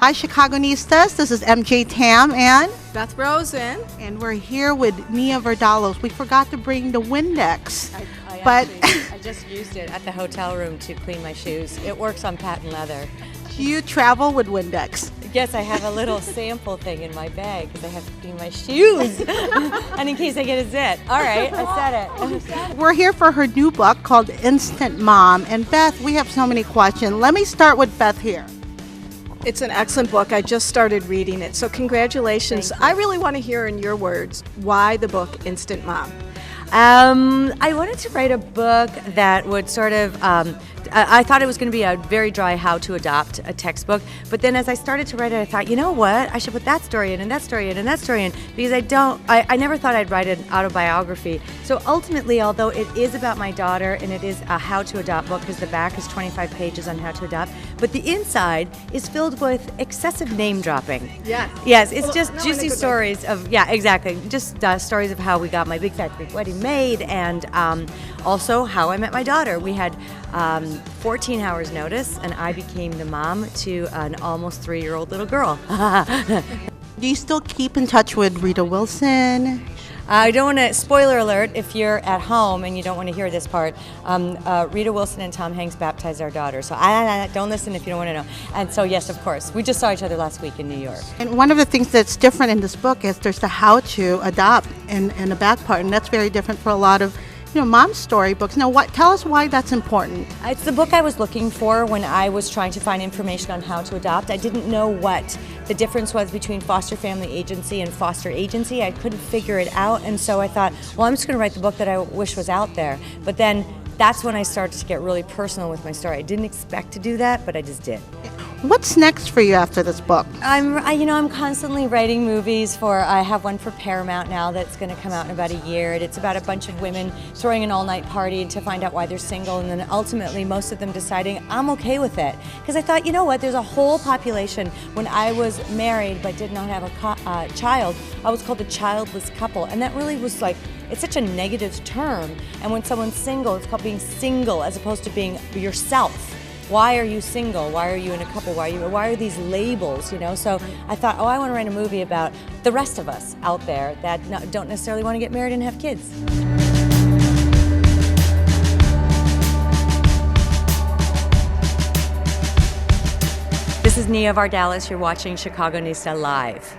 Hi, Chicagonistas. This is MJ Tam and Beth Rosen. we're here with Nia Vardalos. We forgot to bring the Windex, I just used it at the hotel room to clean my shoes. It works on patent leather. you travel with Windex. Yes, I have a little sample thing in my bag because I have to clean my shoes. And in case I get a zit. All right, I said it. We're here for her new book called Instant Mom. And Beth, we have so many questions. Let me start with Beth here. It's an excellent book. I just started reading it, so congratulations. Thank you. I really want to hear in your words why the book Instant Mom. I wanted to write a book that would sort of, I thought it was going to be a very dry how to adopt a textbook, but then as I started to write it, I thought, you know what, I should put that story in and that story in and that story in, because I never thought I'd write an autobiography. So ultimately, although it is about my daughter and it is a how to adopt book, because the back is 25 pages on how to adopt, but the inside is filled with excessive name dropping. Yes. Yes, it's Well, just no, in a juicy good way. stories of, yeah, exactly, just stories of how we got my big fat Greek wedding made, and also how I met my daughter. We had 14 hours notice, and I became the mom to an almost 3-year-old little girl. Do you still keep in touch with Rita Wilson? I don't want to, spoiler alert, if you're at home and you don't want to hear this part, Rita Wilson and Tom Hanks baptized our daughter. So don't listen if you don't want to know. And so yes, of course, we just saw each other last week in New York. And one of the things that's different in this book is there's the how to adopt in the back part, and that's very different for a lot of mom storybooks. Now, tell us why that's important. It's the book I was looking for when I was trying to find information on how to adopt. I didn't know what the difference was between foster family agency and foster agency. I couldn't figure it out, and so I thought, well, I'm just going to write the book that I wish was out there. But then that's when I started to get really personal with my story. I didn't expect to do that, but I just did. What's next for you after this book? I'm constantly writing movies I have one for Paramount now that's going to come out in about a year. And it's about a bunch of women throwing an all-night party to find out why they're single, and then ultimately most of them deciding, I'm okay with it. Because I thought, you know what, there's a whole population. When I was married but did not have a child, I was called a childless couple. And that really was like, it's such a negative term. And when someone's single, it's called being single as opposed to being yourself. Why are you single? Why are you in a couple? Why are these labels, So I thought, I want to write a movie about the rest of us out there that don't necessarily want to get married and have kids. This is Nia Vardalos. You're watching Chicagonista Live.